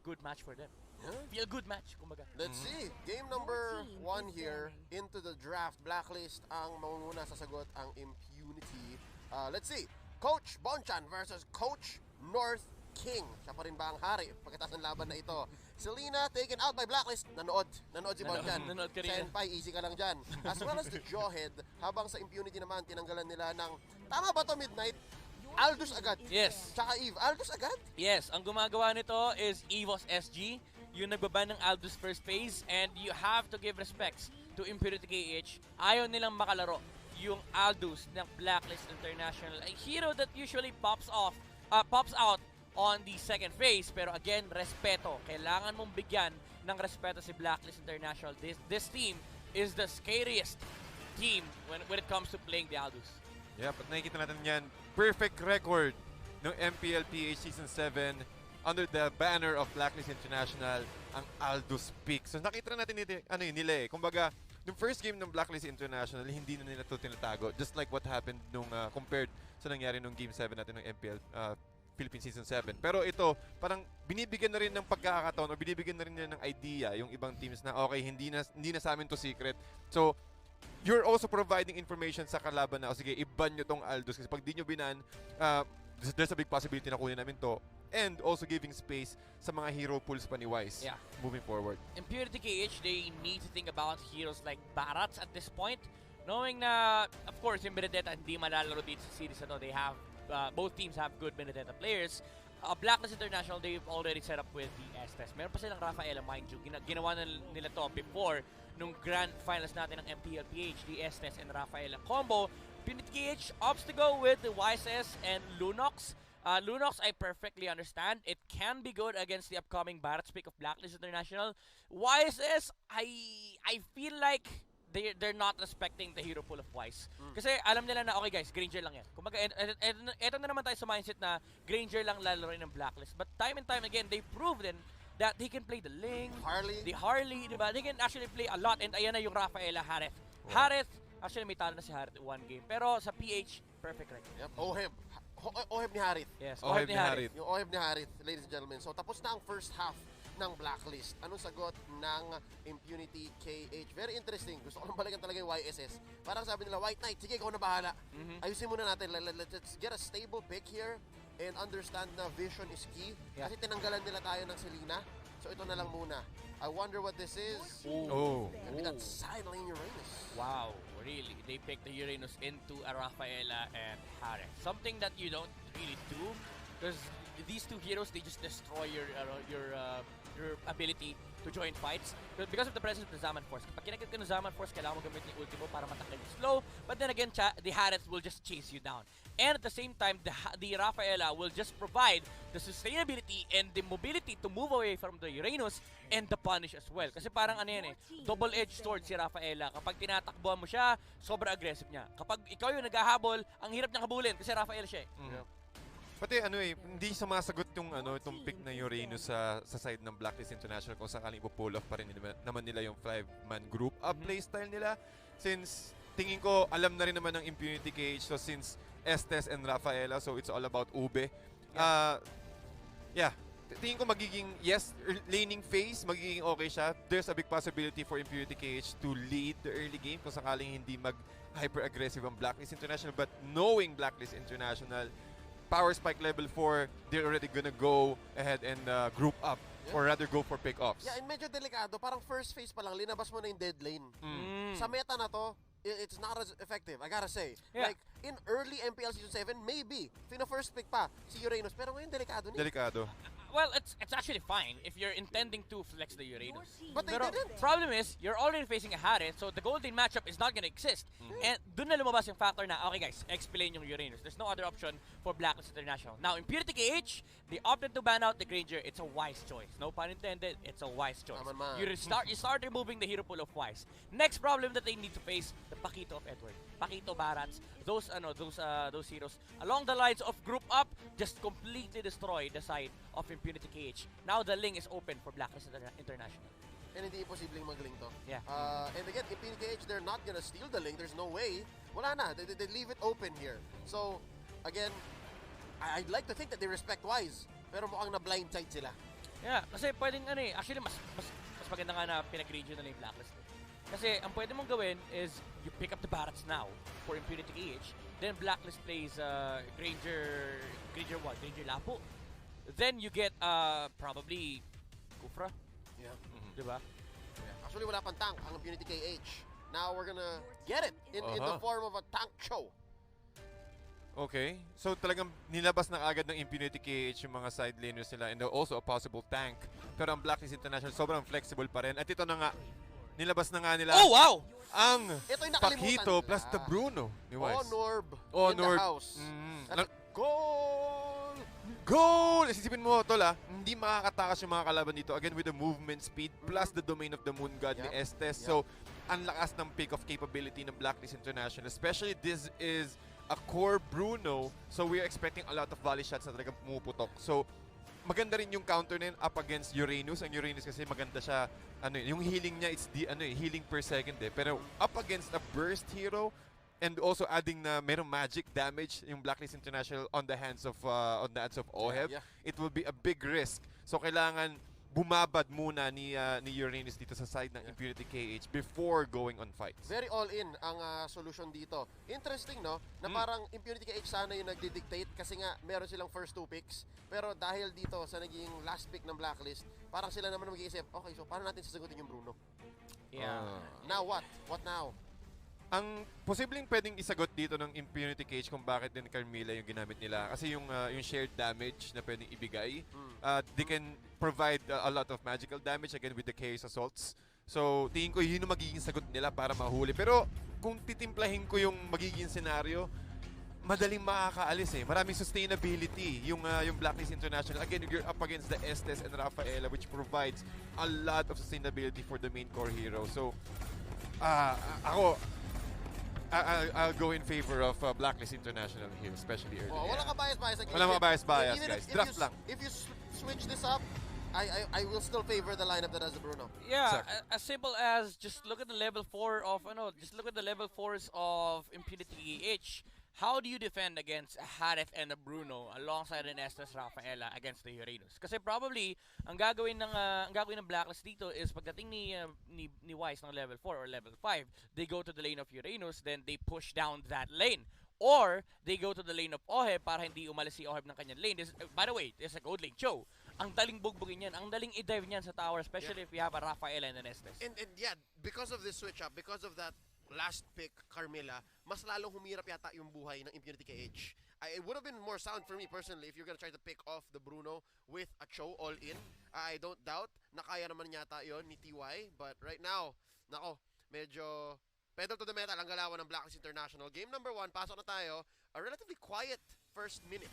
good match for them. Yeah. Feel good match, kumbaga. Let's see. Game number 1 here into the draft. Blacklist ang mauna sasagot ang Impunity. Let's see. Coach Bonchan versus Coach North King. Siya pa rin ba ang hari pagkatapos ng laban na ito? Selena taken out by Blacklist. Nanood si Bonchan. Nanood ka rin. Senpai, easy ka lang dyan. As well as the Jawhead. Habang sa Impunity naman, tinanggalan nila ng, tama ba to Midnight? Aldous agad. Yes. Tsaka Eve. Aldous agad? Yes, ang gumagawa nito is EVOS SG. Yung nagbaban ng Aldous first phase, and you have to give respects to Impunity KH. Ayaw nilang makalaro yung Aldous ng Blacklist International. A hero that usually pops out on the second phase. Pero again, respeto. Kailangan mong bigyan ng respeto si Blacklist International. This team is the scariest team when it comes to playing the Aldous. Yeah, but nakikita natin yan. Perfect record ng MPL PH Season 7 under the banner of Blacklist International, ang Aldous pick. So nakita natin nila eh. Kumbaga, nung first game ng Blacklist International, hindi na nila ito tinatago. Just like what happened nung compared sa nangyari nung Game 7 natin ng MPL Philippines Season 7. Pero ito, parang binibigyan na rin ng pagkakataon o binibigyan na rin nila ng idea yung ibang teams na okay, hindi na sa amin to secret. So, you're also providing information sa kalaban na, sige, iban nyo tong Aldous kasi pag di nyo binan, there's a big possibility na kunin namin to. And also giving space sa mga hero pools pa ni Wise moving forward. Impunity KH, they need to think about heroes like Barats at this point. Knowing na, of course, yung Benedetta hindi malalaro dito sa series na to. They have, both teams have good Benedetta players. Blacklist International, they've already set up with the Estes. Meron pa silang Rafaela, mind you. Ginawa na nila to before nung grand finals natin ng MPL PH, the Estes and Rafaela combo. Impunity KH opts to go with the YSS and Lunox. Lunox, I perfectly understand. It can be good against the upcoming Barats pick of Blacklist International. YSS, I feel like they're not respecting the hero pool of Wise. Kasi alam nila na, okay guys, Granger lang yan. Kumbaga, eto na naman tayo sa mindset na Granger lang lalaroin ng Blacklist. But time and time again, they've proven that they can play the Ling, the Harley, diba? They can actually play a lot. And ayan na yung Rafaela Harith. Wow. Harith, actually may talo na si Harith one game. Pero sa PH, perfect record. Yep. Ohmyv ni Harith. Yes, Ohmyv ni Harith. Yung Ohmyv ni Harith, ladies and gentlemen. So, tapos na ang first half ng Blacklist. Anong sagot ng Impunity KH? Very interesting. Gusto ko nang balikan talaga yung YSS. Parang sabi nila, White Knight, sige, ikaw na bahala. Ayusin muna natin. Let's get a stable pick here and understand na vision is key. Kasi tinanggalan nila tayo ng Selena. So, ito na lang muna. I wonder what this is. Maybe that's sideline Uranus. Wow, really? They picked the Uranus into a Rafaela and Harith. Something that you don't really do, because these two heroes, they just destroy your ability to join fights. Because of the presence of the Zaman Force. Kapag kinagad ka ng Zaman Force, kailangan mo gamitin yung ultimo para matakal yung slow. But then again, the Harith will just chase you down. And at the same time, the Rafaela will just provide the sustainability and the mobility to move away from the Uranus and the punish as well. Kasi parang ano yan eh, double-edged sword si Rafaela. Kapag tinatakbuhan mo siya, sobrang aggressive niya. Kapag ikaw yung naghahabol, ang hirap niyang habulin kasi Rafaela siya eh. Pati hindi sumasagot itong pick na Uranus sa side ng Blacklist International kung sakaling ipo-pull off pa rin naman nila yung 5-man group up playstyle nila. Since tingin ko alam na rin naman ng Impunity KH, so since Estes and Rafaela, so it's all about Ube. Tingin ko magiging, laning phase, magiging okay siya. There's a big possibility for Impunity KH to lead the early game kung sakaling hindi mag-hyper-aggressive ang Blacklist International. But knowing Blacklist International, Power Spike level 4, they're already gonna go ahead and group up or rather go for pick-offs. Yeah, and medyo delikado. Parang first phase pa lang, linabas mo na yung dead lane. Sa meta na to, it's not as effective, I gotta say. Like, in early MPL Season 7, maybe, first pick pa si Uranus. Pero ngayon, delikado niya. Delikado. Well, it's actually fine if you're intending to flex the Uranus. But they didn't. Problem is, you're already facing a Harith, so the golden matchup is not gonna exist. And dun na lumabas yung factor na, okay guys, explain yung Uranus. There's no other option for Blacklist International. Now, Impunity KH, they opted to ban out the Granger. It's a wise choice. No pun intended, it's a wise choice. You start removing the hero pool of Wise. Next problem that they need to face, the Pakito of Edward. Pakito Barats, those heroes along the lines of group up just completely destroy the side of Impunity KH. Now the link is open for Blacklist International. And hindi imposibleng mag-link to. Yeah. And again, Impunity KH, they're not gonna steal the link. There's no way. Wala na. They leave it open here. So, again, I'd like to think that they respect Wise. Pero mukhang na-blindside sila. Yeah, kasi pwedeng ano eh, actually mas maganda nga na pinag-region na yung Blacklist. Kasi ang pwede mong gawin is you pick up the Barats now for Impunity KH, then Blacklist plays Granger Lapo. Then you get probably Kufra. Yeah. Diba? Yeah. Actually, wala pang tank ang Impunity KH. Now we're gonna get it in the form of a tank show. Okay. So talagang nilabas na agad ng Impunity KH yung mga side laners nila and also a possible tank. Pero ang Blacklist International sobrang flexible pa rin. At ito na nga, nilabas na nga nila ang Ito yung Pakito plus the Bruno ni Wise. In the house. Goal! Goal! Isipin mo, tol hindi makakatakas yung mga kalaban dito. Again, with the movement speed plus the domain of the Moon God ni Estes. So, ang lakas ng pick-off capability ng Blacklist International. Especially, this is a core Bruno. So, we are expecting a lot of volley shots na talagang pumuputok. So, maganda rin yung counter na yun up against Uranus. Ang Uranus kasi maganda siya, yung healing niya, it's the, healing per second Pero up against a burst hero, and also adding na merong magic damage yung Blacklist International on the hands of Ohmyv, it will be a big risk. So kailangan bumabad muna ni Uranus dito sa side ng Impunity KH before going on fights. Very all-in ang solution dito. Interesting, no? Na parang Impunity KH sana yung nagdi-dictate kasi nga meron silang first 2 picks. Pero dahil dito sa naging last pick ng Blacklist, parang sila naman mag-iisip, okay, so paano natin sasagutin yung Bruno? Yeah. Now what? What now? Ang posibleng pwedeng isagot dito ng Impunity Cage kung bakit din Carmilla yung ginamit nila. Kasi yung shared damage na pwedeng ibigay, they can provide a lot of magical damage again with the chaos assaults. So, tingin ko yun yung magiging sagot nila para mahuli. Pero kung titimplahin ko yung magiging senaryo, madaling makakaalis Maraming sustainability yung Blacklist International. Again, you're up against the Estes and Rafaela, which provides a lot of sustainability for the main core hero. So, I'll go in favor of Blacklist International here, especially early. Wala ka bias. Wala ka bias, guys. Draft lang. If you switch this up, I will still favor the lineup that has the Bruno. Yeah, exactly. As simple as just look at the level 4 of level 4s of Impunity H. How do you defend against a Harith and a Bruno alongside an Estes Rafaela against the Uranus? Kasi probably ang gagawin ng Blacklist dito is pagdating ni Wise ng level 4 or level 5, they go to the lane of Uranus, then they push down that lane. Or they go to the lane of Ohmyv para hindi umalis si Ohmyv ng kanyang lane. By the way, it's a gold lane show. Ang daling bugbugin yan, ang daling i-dive niyan sa tower, especially if you have a Rafaela and an Estes. And yeah, because of this switch up, because of that last pick, Carmilla, mas lalong humirap yata yung buhay ng Impunity KH. It would have been more sound for me personally if you're gonna try to pick off the Bruno with a Cho all in. I don't doubt na kaya naman yata yon ni TY. But right now, nako, medyo pedal to the metal ang galawan ng Blacklist International. Game number 1, pasok na tayo. A relatively quiet first minute.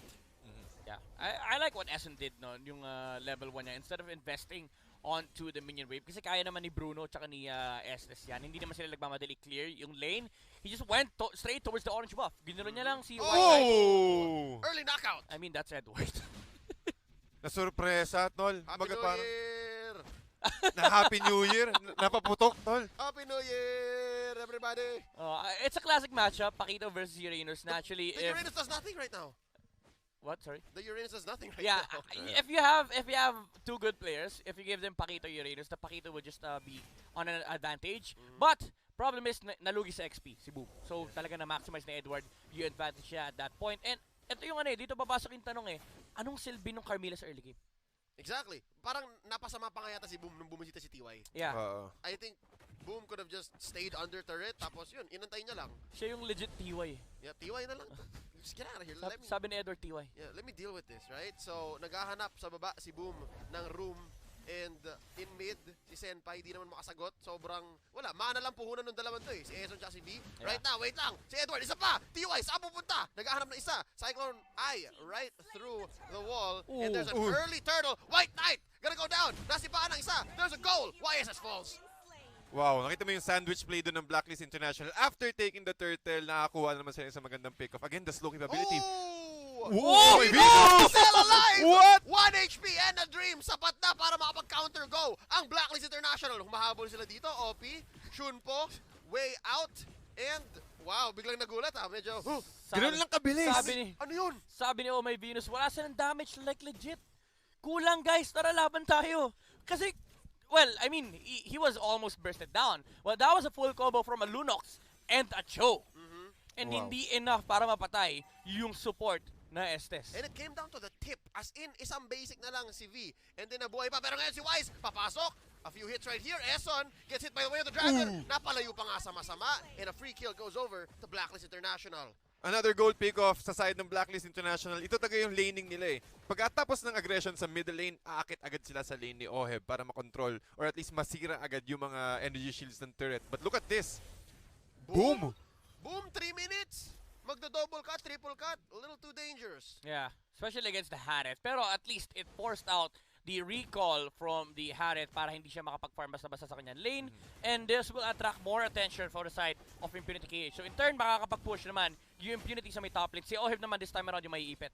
Yeah, I like what Essen did no, yung level 1 niya. Instead of investing onto the minion wave, kasi kaya naman ni Bruno tsaka ni Estes yan. Hindi naman sila nagmamadali clear yung lane. He just went straight towards the orange buff. Ginuro niya lang si White. Early knockout! I mean, that's Edward. Na-surpresa, tol. Happy New Year! Happy New Year. Napaputok, tol. Happy New Year, everybody! It's a classic matchup, Pakito versus Uranus. Naturally, the Uranus does nothing right now. What? Sorry? The Uranus does nothing right now. Yeah, if you have 2 good players, if you give them Pakito Uranus, the Pakito will just be on an advantage. But problem is nalugi sa XP si Boom. So talaga na maximize na Edward yung advantage niya at that point. And ito yung dito papasok yung tanong anong silbi ng Carmilla sa early game? Exactly. Parang napasama pa nga yata si Boom nung bumisita si TY. Yeah. I think Boom could have just stayed under turret, tapos yun, inantay niya lang. Siya yung legit TY. Yeah, TY na lang. Just get out of here. Sabi ni Edward TY. Yeah, let me deal with this, right? So, naghahanap sa baba si Boom ng room, and in mid, si Senpai di naman makasagot. Sobrang, wala, mana lang puhunan ng dalawan to Si Eson at si B. Yeah. Right now, wait lang. Si Edward, isa pa! TY, saan pupunta? Naghahanap ng isa. Cyclone Eye, right through the wall. And there's an early turtle. White Knight, gonna go down. Nasipaan ng isa. There's a goal. YSS falls. Wow, nakita mo yung sandwich play doon ng Blacklist International. After taking the turtle, nakakuha na naman sila sa magandang pick-off. Again, the slow capability. Whoa! Still alive! What? 1 HP and a dream. Sapat na para makapag-counter go ang Blacklist International. Humahabol sila dito. OP, Shunpo, way out. And, wow, biglang nagulat Medyo, ganun lang kabilis. Ano yun? Sabi ni Ohmyv33nus, wala silang damage like legit. kulang guys, tara laban tayo. Kasi, well, I mean, he was almost bursted down. Well, that was a full combo from a Lunox and a Cho. And hindi enough para mapatay yung support na Estes. And it came down to the tip. As in, isang basic na lang si V. And then nabuhay pa. Pero ngayon si Wise, papasok. A few hits right here. Eson gets hit by the way of the Dragon. Napalayo pa nga sa masama. And a free kill goes over to Blacklist International. Another gold pick-off sa side ng Blacklist International. Ito talaga yung laning nila eh. Pagkatapos ng aggression sa middle lane, aakit agad sila sa lane ni Ohmyv para makontrol or at least masira agad yung mga energy shields ng turret. But look at this. Boom! Boom! 3 minutes! Magda-double cut, triple cut. A little too dangerous. Yeah, especially against the Harriet. Pero at least it forced out the recall from the Harriet para hindi siya makapag-farm basta-basta sa kanyang lane. And this will attract more attention for the side of Impunity KH. So in turn, makakapag-push naman yung Impunity sa may top lane. Si Ohmyv naman this time around yung may ipit.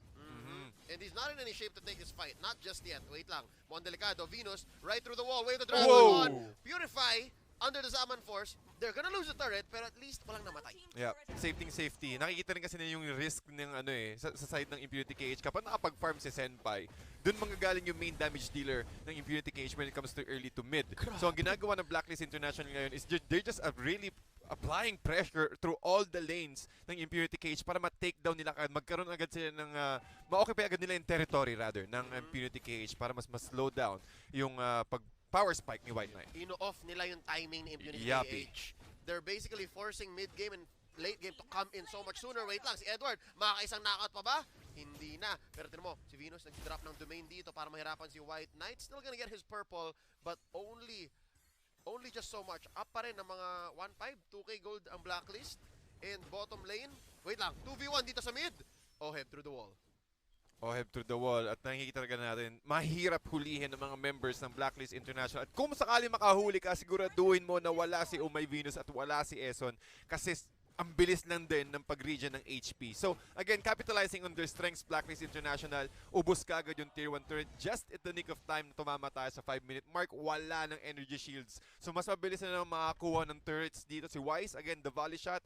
And he's not in any shape to take this fight. Not just yet. Wait lang. Mon Delicado, Venus, right through the wall. Wave the Dragon on. Purify. Under the Zaman Force, they're gonna lose the turret, pero at least walang namatay. Yeah, safety. Nakikita rin kasi na yung risk ng sa side ng Impunity KH. Kapag nakapag-farm si Senpai, dun manggagaling yung main damage dealer ng Impunity KH when it comes to early to mid. So ang ginagawa ng Blacklist International ngayon is they're just really applying pressure through all the lanes ng Impunity KH para ma-take down nila agad. Magkaroon agad sila ng ma-occupy agad nila yung territory rather ng Impunity KH para mas slow down yung power spike ni White Knight. Ino-off nila yung timing ni Impunity Yappy. KH. They're basically forcing mid-game and late game to come in so much sooner. Wait lang, si Edward, makakaisang knockout pa ba? Hindi na. Pero tinan mo, si Venus nag-drop ng domain dito para mahirapan si White Knight. Still gonna get his purple, but only just so much. Up pa rin ng mga 1-5, 2k gold ang Blacklist. And bottom lane, wait lang, 2v1 dito sa mid. Ohmyv through the wall. Ohmyv through the wall at nakikita talaga natin, mahirap hulihin ng mga members ng Blacklist International. At kung sakali makahuli ka, siguraduhin mo na wala si Ohmyv33nus at wala si Eson kasi ang bilis lang din ng pag-regen ng HP. So, again, capitalizing on their strengths, Blacklist International, ubos ka agad yung Tier 1 turret just at the nick of time na tumama tayo sa 5-minute mark. Wala ng energy shields. So, mas mabilis na lang makakuha ng turrets dito. Si Wise, again, the volley shot,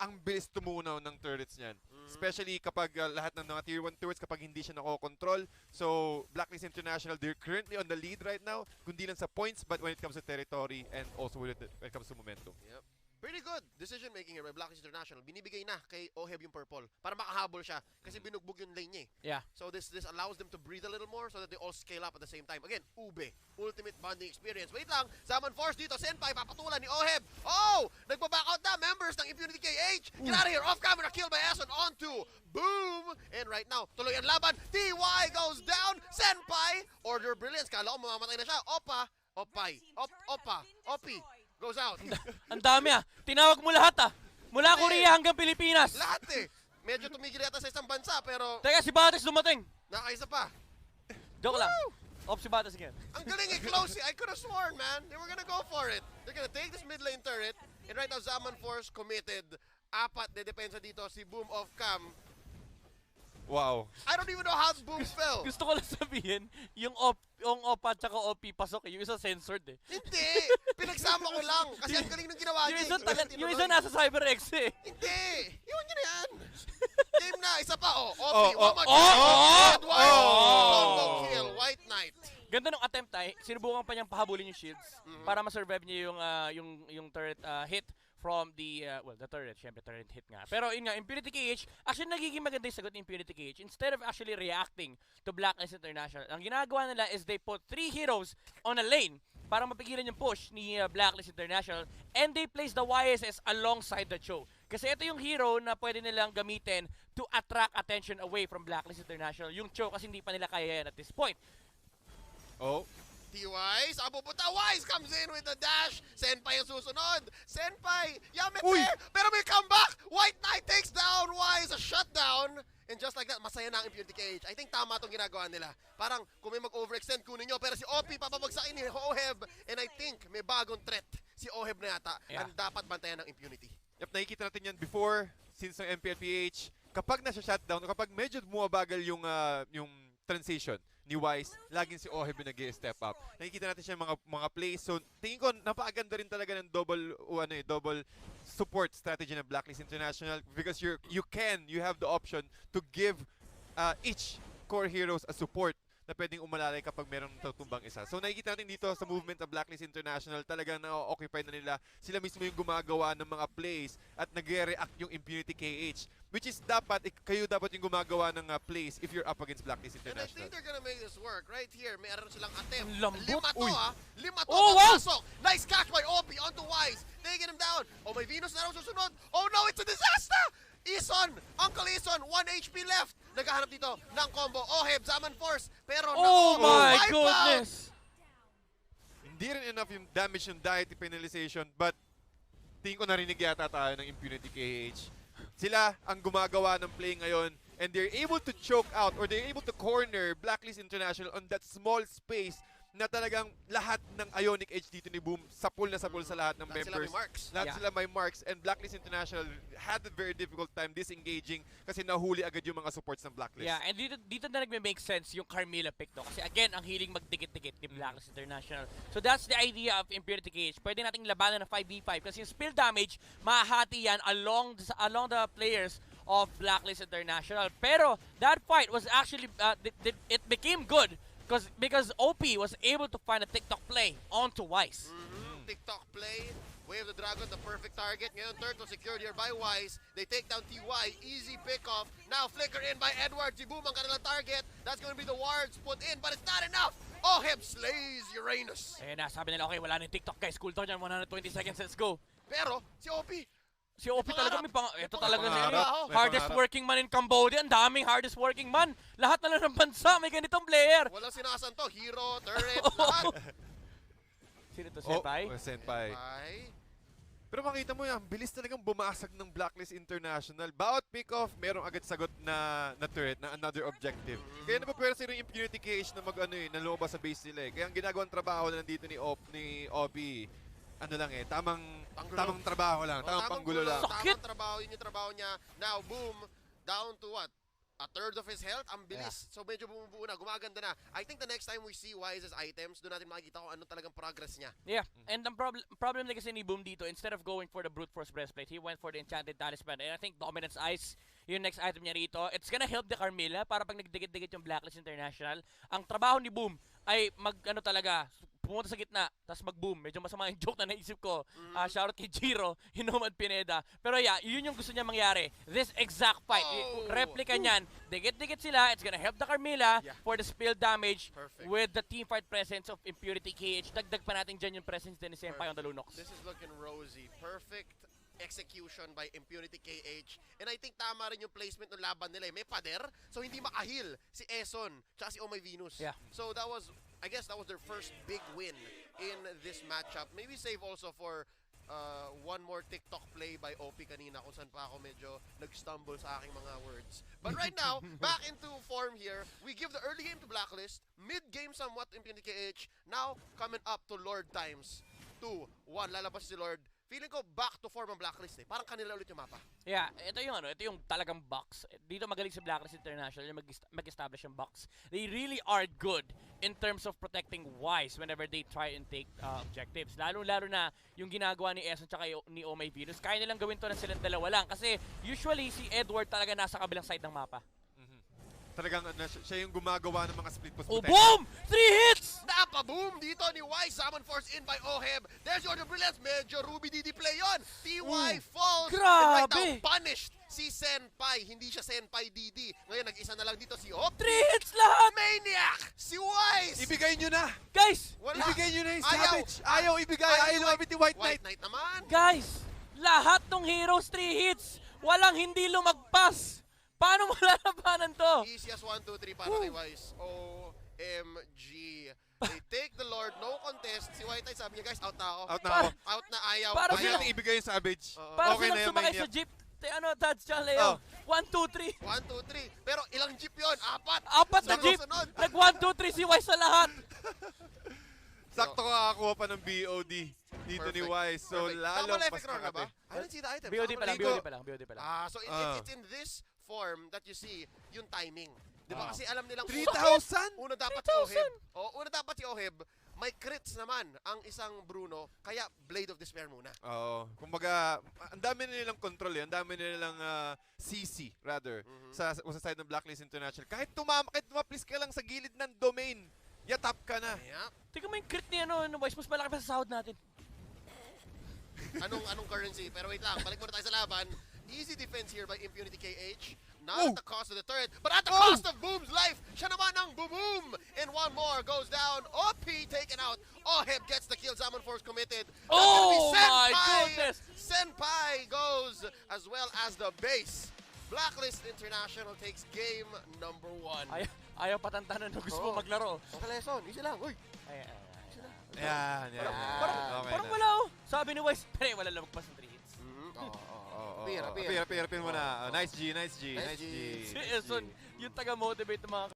ang bilis tumunaw ng turrets niyan. Especially kapag lahat ng mga Tier 1 turrets, kapag hindi siya nakokontrol. So, Blacklist International, they're currently on the lead right now. Kundi lang sa points, but when it comes to territory and also when it comes to momentum. Yep. Pretty good decision making here by Blacklist International. Binibigay na kay Ohmyv yung purple para makahabol siya kasi binugbog yung lane niya eh. Yeah. So this allows them to breathe a little more so that they all scale up at the same time. Again, Ube, ultimate bonding experience. Wait lang, Zaman Force dito, Senpai, papatulan ni Ohmyv. Oh! Nagbaback out na members ng Impunity KH. Get out of here, off camera, kill by Eson onto Boom! And right now, tuloy ang laban. TY goes down, Senpai, Order Brilliance. Kala ko mamamatay na siya. Opa, Opi. Goes out. Ang dami Tinawag mo lahat Mula Korea hanggang Pilipinas. Lahat eh. Medyo tumigil yata sa isang bansa pero Teka, si Bates dumating. nakaisa pa. Joke lang. Off si Bates again. Ang galing eh, close eh. I could have sworn, man. They were gonna go for it. They're gonna take this mid lane turret. And right now, Zaman Force committed. Apat de depensa dito. Si Boom off cam. Wow. I don't even know how Boom fell. Gusto ko lang sabihin, yung OPA at saka OP pasok Yung isa censored Hindi. Pinagsama ko lang. Kasi ang galing ng ginawa niya. Yung isa nasa CyberX Hindi. Iwan niyo na yan. Game na. Isa pa OP. Edward. Combo kill. White Knight. Ganda ng attempt sinubukan pa niyang pahabulin yung shields para ma-survive niya yung turret hit from the, the turret, syempre turret hit nga. Pero yun nga, Impunity KH, actually nagiging maganda yung sagot ni Impunity KH. Instead of actually reacting to Blacklist International, ang ginagawa nila is they put 3 heroes on a lane para mapigilan yung push ni Blacklist International and they place the YSS alongside the Cho. Kasi ito yung hero na pwede nilang gamitin to attract attention away from Blacklist International. Yung Cho kasi hindi pa nila kaya yan at this point. Oh. T-Wise, pupunta. Wise comes in with the dash. Senpai ang susunod. Senpai, yame pero may comeback. White Knight takes down Wise, a shutdown. And just like that, masaya na ang Impunity KH. I think tama itong ginagawa nila. Parang kung may mag-overextend, kunin nyo. Pero si OP, papabagsakin ni Ohmyv. And I think may bagong threat si Ohmyv na yata. Ang dapat bantayan ng Impunity. Yep, nakikita natin yan before, since ng MPLPH, kapag nasa shutdown, kapag medyo bumabagal yung transition ni Wise, laging si Ohmyv nag-step up. Nakikita natin siya mga plays. So, tingin ko, napakaganda rin talaga ng double support strategy ng Blacklist International because you have the option to give each core heroes a support na pwedeng umalalay kapag meron tutumbang isa. So nakikita natin dito sa movement ng Blacklist International, talagang na-occupy na nila. Sila mismo yung gumagawa ng mga plays at nagre-react yung Impunity KH. Which is kayo dapat yung gumagawa ng plays if you're up against Blacklist And I International. think they're gonna make this work. Right here, meron silang attempt. Ang lambot. 5 to Uy. 5 to Oh, wow! papasok. Nice catch by Obi onto Wise. Taking him down. Ohmyv33nus na raw susunod. Oh no, it's a disaster! Ison! Uncle Ison, 1 HP left. Naghahanap dito ng combo. Oheb, Zaman Force. Pero Oh my wipe out! goodness! Hindi rin enough yung damage yung diet penalization, but tingin ko narinig yata tayo ng Impunity KH. Sila ang gumagawa ng play ngayon, and they're able to choke out or they're able to corner Blacklist International on that small space na talagang lahat ng Ionic Edge dito ni Boom sapul na sapul sa lahat ng Lahat sila members. may marks. Lahat Yeah. sila may marks, and Blacklist International had a very difficult time disengaging kasi nahuli agad yung mga supports ng Blacklist. Yeah, and dito na nagme-make sense yung Carmilla pick to. Kasi again, ang hiling magdikit-dikit ni Blacklist International. So that's the idea of Impunity KH. Pwede nating labanan ng 5v5 kasi yung spill damage, mahahati yan along the players of Blacklist International. Pero that fight was actually, it became good because OP was able to find a TikTok play onto Wise. TikTok play. Wave the Dragon, the perfect target. Ngayon, turtle secured here by Wise. They take down TY. Easy pick-off. Now, flicker in by Edward. Si Boom ang kanilang target. That's going to be the wards put in, but it's not enough. Oheb slays Uranus. Eh, sabi nila, okay, wala na yung TikTok guys. Cool down yan, 120 seconds, let's go. Pero, si OP, Si OP talaga may ito talaga si pangarap. May hardest pangarap. working man in Cambodia. Ang daming hardest working man. Lahat na lang ng bansa may ganitong player. walang sinasan to. Hero, turret, lahat. Sino to, Senpai? Senpai. Ay, Pero makita mo yan, bilis talagang bumasag ng Blacklist International. Bawat pick-off, merong agad sagot na turret, na another objective. Kaya napapwersa yung Impunity KH na na lumabas sa base nila eh. Kaya ang ginagawang trabaho na nandito ni Obi, tamang trabaho lang, tamang panggulo lang. Sakit! Tamang trabaho, yun yung trabaho niya. Now, Boom, down to what? A third of his health, ang bilis. So medyo bumubuo na, gumaganda na. I think the next time we see Wise's items, doon natin makikita kung ano talagang progress niya. Yeah, and ang problem na kasi ni Boom dito, instead of going for the Brute Force Breastplate, he went for the Enchanted Talisman. And I think Dominance Ice, yung next item niya rito, it's gonna help the Carmilla para pag nagdikit-dikit yung Blacklist International. Ang trabaho ni Boom ay pumunta sa gitna, tapos mag-boom. Medyo masama yung joke na naisip ko. Shoutout kay Jiro, Hinomad Pineda. Pero yeah, yun yung gusto niya mangyari. This exact fight. Replica niyan. Dikit-dikit sila. It's gonna help the Carmilla for the spill damage. Perfect. With the teamfight presence of Impunity KH. Dagdag pa natin dyan yung presence din ni Senpai on the Lunox. This is looking rosy. Perfect execution by Impunity KH. And I think tama rin yung placement ng laban nila. May pader, so hindi makahil si Eson tsaka si Ohmyv33nus. Yeah. So I guess that was their first big win in this matchup. Maybe save also for one more TikTok play by OP kanina kung saan pa ako medyo nag-stumble sa aking mga words. But right now, back into form here. We give the early game to Blacklist, mid-game somewhat Impunity KH. Now, coming up to Lord times 2. 1, lalabas si Lord. Feeling ko back to form ang Blacklist eh. Parang kanila ulit yung mapa. Yeah, ito yung talagang box. Dito magaling si Blacklist International yung mag-establish yung box. They really are good in terms of protecting Wise whenever they try and take objectives. Lalo na yung ginagawa ni Eson tsaka ni Ohmyv33nus. Kaya nilang gawin to ng silang dalawa lang. Kasi usually si Edward talaga nasa kabilang side ng mapa. Talagang siya yung gumagawa ng mga split post Oh, protection. boom! 3 hits! Napa-boom dito ni Wise. Summon Force in by Oheb. There's your brilliance. Medyo Ruby DD play yun. TY falls. And right Grabe! now, punished si Senpai. Hindi siya Senpai DD. Ngayon, nag-isa na lang dito si Hop. 3 hits lahat! Maniac! Si Wise! Ibigay nyo na! Guys! Wala. Ibigay nyo na yung Ayaw. Savage! Ayaw ibigay! Ayaw lumapit ni White Knight! White Knight naman. Guys! Lahat ng heroes 3 hits! Walang hindi lumagpas! Paano malalabanan to? Easiest 1, 2, 3 para kay Wise. OMG. They take the Lord. No contest. Si White Knight sabi niya, guys, out na ako. Out na ako. Out na ayaw. Para Huwag ayaw. natin ibigay yung Savage. Para Okay na silang yan, sumakay Maniac. sa jeep. Tads tsaka Leo. 1, 2, 3. 1, 2, 3. Pero ilang jeep yun? 4. Apat na jeep! Sunod. Nag 1, 2, 3 si Wise sa lahat! Sakto kakakuha pa ng BOD dito ni Perfect. Wise. So Perfect. lalo Tama mas Epic Roar na ba? makate. I didn't see the item. BOD pa lang, Dito. BOD pa lang. So it's in this form that you see yung timing. Di ba? Kasi alam nilang 3,000? una dapat si 3,000? Oheb. Una dapat si Oheb may crits naman ang isang Bruno, kaya Blade of Despair muna. Oo. Kumbaga, ang dami nilang control eh. Ang dami nilang CC, rather, sa side ng Blacklist International. Kahit tumaplis ka lang sa gilid ng domain, yatap ka na. Yep. Tingnan mo yung crit ni Wise, mas malaki pa sa sahod natin. Anong currency? Pero wait lang, balik muna tayo sa laban. Easy defense here by Impunity KH. Not at the cost of the turret, but at the cost of Boom's life. Siya naman ang Boom! And one more goes down. OP taken out. Ohmyv gets the kill. Zaman Force committed. That's gonna be Oh my Senpai! goodness! Senpai goes as well as the base. Blacklist International takes game number 1. Ayaw patantanan na gusto mo maglaro. Okay, lesson. Easy lang. Uy. Yan. Parang wala Sabi ni Wise, pero wala lang magpas ng 3 hits. Pira mo na. Nice G. Nice G. Si Eson, yung taga-motivate ng mga